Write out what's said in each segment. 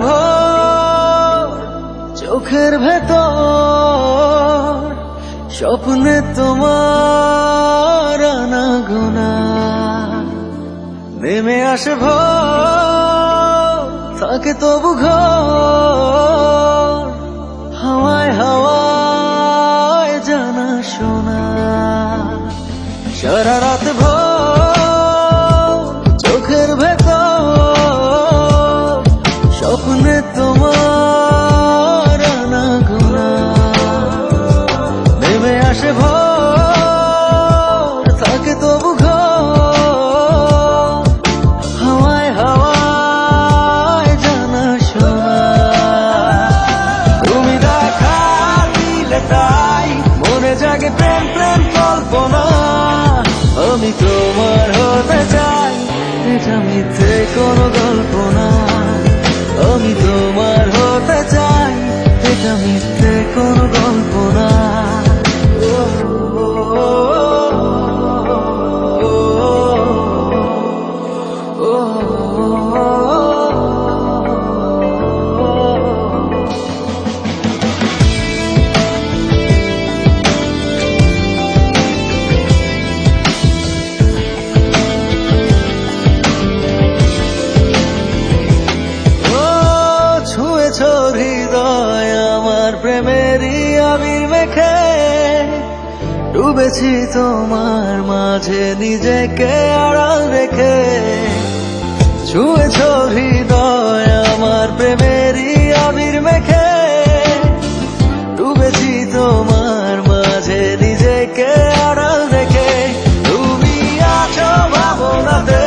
ভোর চোখের ভেতর স্বপ্নে তোমার আনাগোনা নেমে আসে ভোর থাকে তবু ঘর হাওয়ায় হাওয়ায় জানা শোনা সারা রাত ভোর চোখের ভেতর স্বপ্নে তোমার আনাগোনা নেমে আসে ভোর থাকে তবু ঘর হাওয়ায় হাওয়ায় জানা শোনা তুমি দেখা দিলে তাই মনে জাগে প্রেম প্রেম কল্পনা আমি তোমার হতে চাই এটা মিথ্যে কোনো গল্প না আমি তোমার হতে চাই এটা মিথ্যে কোনো গল্প না হৃদয় আমার প্রেমেরই আবির মেখে ডুবেছি তোমার মাঝে নিজেকে আড়াল রেখে ছুঁয়েছ হৃদয় আমার প্রেমেরই আবির মেখে ডুবেছি তোমার মাঝে নিজেকে আড়াল রেখে তুমি আছো ভাবনাতে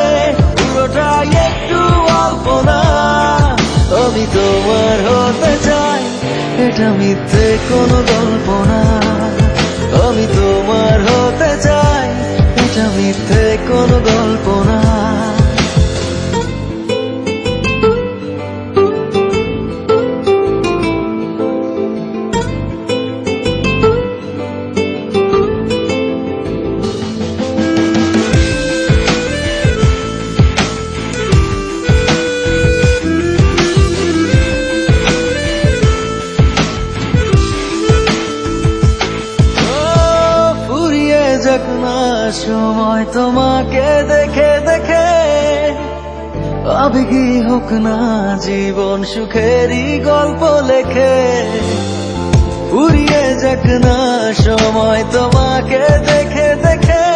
পুরোটাই একটু অল্প না আমি তোমার হতে চাই এটা মিথ্যে কোনো গল্প না আমি তোমার হতে চাই এটা মিথ্যে কোনো গল্প না সময় তোমাকে দেখে দেখে আবেগী হোক না জীবন সুখেরই গল্প লেখে ফুরিয়ে যাক না সময় তোমাকে দেখে দেখে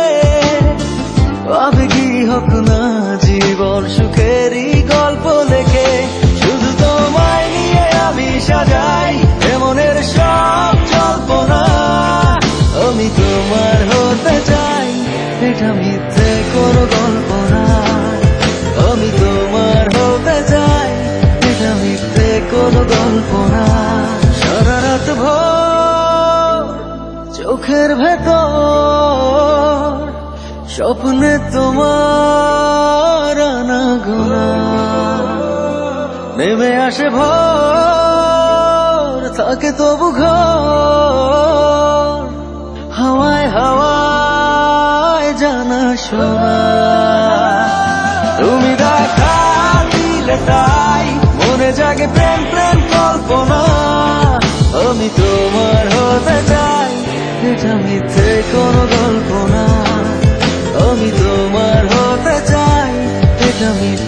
আবেগী হোক না জীবন সুখেরই গল্প লেখে শুধু তোমায় নিয়ে আমি সাজাই এমনের সব জল্পনা আমি তোমার হতে চাই এটা মিথ্যে কোনো গল্প না আমি তোমার হতে চাই এটা মিথ্যে কোনো গল্প না সারা রাত ভোর চোখের ভেতর স্বপ্নে তোমার আনাগোনা নেমে আসে ভোর থাকে তবু ঘর হাওয়ায় হাওয়ায় জানা শোনা তুমি দেখা দিলে তাই মনে জাগে প্রেম প্রেম কল্পনা আমি তোমার হতে চাই এটা মিথ্যে কোনো গল্প না আমি তোমার হতে চাই এটা মিথ্যে